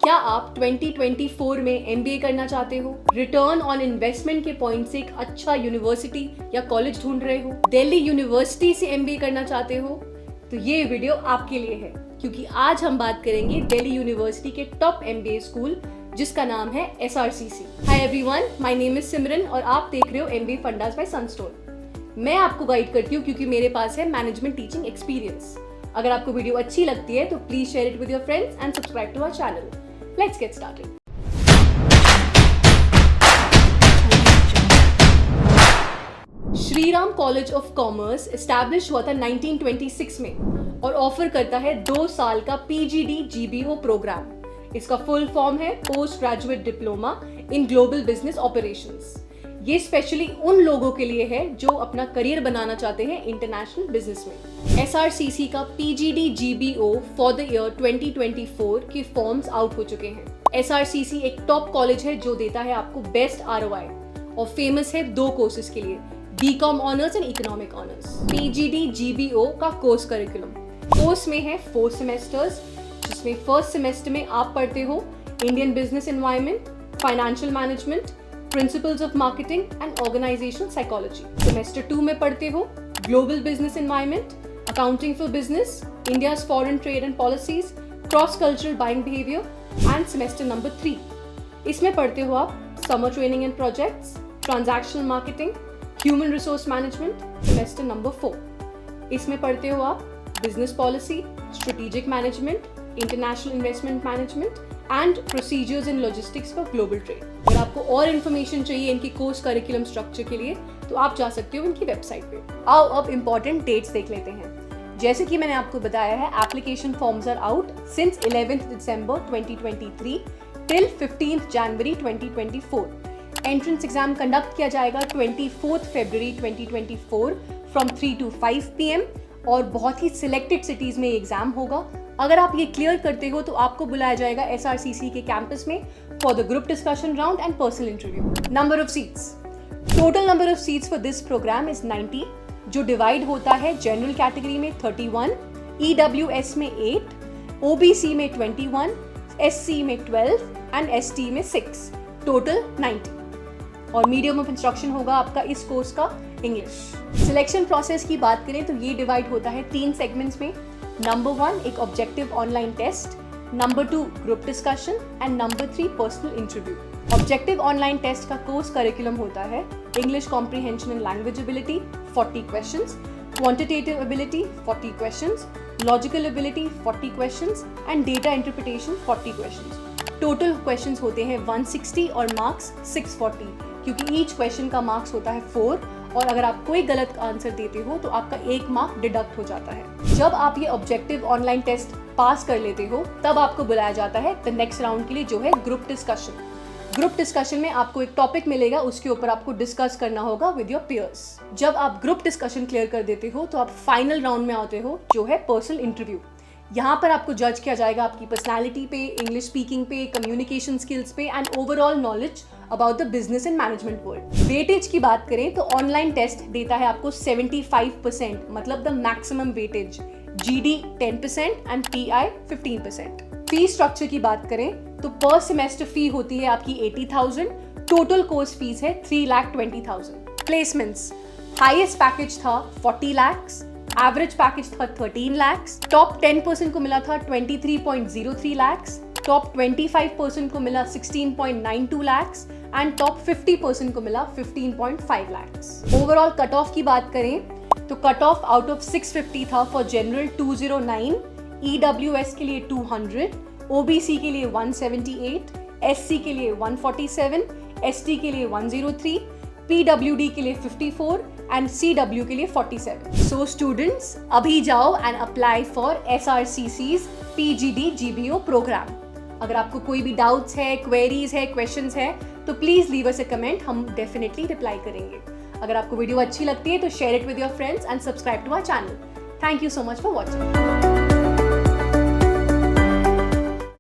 क्या आप 2024 में MBA करना चाहते हो? रिटर्न ऑन इन्वेस्टमेंट के पॉइंट से एक अच्छा यूनिवर्सिटी या कॉलेज ढूंढ रहे हो? दिल्ली यूनिवर्सिटी से MBA करना चाहते हो? तो ये वीडियो आपके लिए है, क्योंकि आज हम बात करेंगे दिल्ली यूनिवर्सिटी के टॉप MBA स्कूल जिसका नाम है SRCC। Hi everyone, my name is Simran और आप देख रहे हो MBA फंडास बाय सनस्टोन। मैं आपको गाइड करती हूँ क्योंकि मेरे पास है मैनेजमेंट टीचिंग एक्सपीरियंस। अगर आपको वीडियो अच्छी लगती है तो please share it with your friends and subscribe to our channel. Let's get started. Shri Ram college of commerce establish हुआ था 1926 में और ऑफर करता है 2 साल का PGD GBO प्रोग्राम। इसका फुल फॉर्म है post graduate diploma in global business operations. ये स्पेशली उन लोगों के लिए है जो अपना करियर बनाना चाहते हैं इंटरनेशनल बिजनेस में। SRCC का PGD GBO for the year 2024 के फॉर्म्स आउट हो चुके हैं। SRCC एक टॉप कॉलेज है जो देता है आपको बेस्ट ROI और फेमस है 2 कोर्सेज के लिए, BCom honours and economic honours. PGD GBO का कोर्स करिकुलम कोर्स में है 4 सेमेस्टर्स, जिसमें फर्स्ट सेमेस्टर में आप पढ़ते हो Indian business environment, financial management, principles of marketing and organisational psychology. Semester 2 में पढ़ते हो global business environment, accounting for business, India's foreign trade and policies, cross cultural buying behaviour and semester number 3। इसमें पढ़ते हो आप summer training and projects, transactional marketing, human resource management, semester number 4। इसमें पढ़ते हो आप business policy, strategic management, international investment management and procedures in logistics for global trade. अगर आपको और इन्फॉर्मेशन चाहिए इनकी कोर्स करिकुलम स्ट्रक्चर के लिए तो आप जा सकते हो इनकी वेबसाइट पे। आओ अब इम्पोर्टेंट डेट्स देख लेते हैं। जैसे कि मैंने आपको बताया है, application forms are out since 11th December 2023 till 15th January 2024। Entrance exam conduct किया जाएगा 24th February 2024 from 3 to 5 PM और बहुत ही सिलेक्टेड सिटीज में एग्जाम होगा। अगर आप ये क्लियर करते हो तो आपको बुलाया जाएगा SRCC के कैंपस में for the group discussion round and personal interview. Number of seats, total number of seats for this programme is 90, जो डिवाइड होता है जनरल कैटेगरी में 31, EWS में 8, OBC में 21, SC में 12 एंड ST में 6, टोटल 90। और मीडियम ऑफ इंस्ट्रक्शन होगा आपका इस कोर्स का इंग्लिश। सिलेक्शन प्रोसेस की बात करें तो ये डिवाइड होता है 3 सेगमेंट्स में। नंबर 1 एक objective online test, number 2 group discussion and number 3 personal interview. Objective online test का कोर्स करिकुलम होता है English comprehension and language ability 40 questions, quantitative ability 40 questions, logical ability 40 questions and data interpretation 40 questions. Total questions होते हैं 160 और marks 640, क्योंकि each question का marks होता है 4 और अगर आप कोई गलत आंसर देते हो तो आपका 1 मार्क डिडक्ट हो जाता है। जब आप ये ऑब्जेक्टिव ऑनलाइन टेस्ट पास कर लेते हो तब आपको बुलाया जाता है द नेक्स्ट राउंड के लिए, जो है ग्रुप डिस्कशन। ग्रुप डिस्कशन में आपको एक टॉपिक मिलेगा, उसके ऊपर आपको डिस्कस करना होगा विद योर पीयर्स। जब आप ग्रुप डिस्कशन क्लियर कर देते हो तो आप फाइनल राउंड में आते हो, जो है पर्सनल इंटरव्यू। यहाँ पर आपको जज किया जाएगा आपकी पर्सनालिटी पे, इंग्लिश स्पीकिंग पे, कम्युनिकेशन स्किल्स पे and overall knowledge about the business and management world. Weightage की बात करें तो ऑनलाइन टेस्ट देता है आपको 75%, मतलब the maximum weightage. GD 10% and PI 15%। Fee structure की बात करें तो पर सेमेस्टर फी होती है आपकी 80,000, टोटल कोर्स फीस है 3,20,000। प्लेसमेंट्स, हाईएस्ट पैकेज था 40 lakhs, एवरेज पैकेज था 13 lakhs, टॉप 10% को मिला था 23.03 lakhs, टॉप 25% को मिला 16.92 lakhs एंड टॉप 50% को मिला 15.5 lakhs। ओवरऑल कट ऑफ की बात करें तो कट ऑफ आउट ऑफ 650 था फॉर जनरल 209, EWS के लिए 200, OBC के लिए 178, SC के लिए 147, ST के लिए 103, PWD के लिए 54 एंड CW के लिए 47। सो स्टूडेंट्स, अभी जाओ and apply for SRCC's PGD GBO programme. अगर आपको कोई भी डाउट्स है, क्वेरीज है, क्वेश्चंस है तो please leave us a comment, हम डेफिनेटली रिप्लाई करेंगे। अगर आपको वीडियो अच्छी लगती है तो share it with your friends and subscribe to our channel. Thank you so much for watching.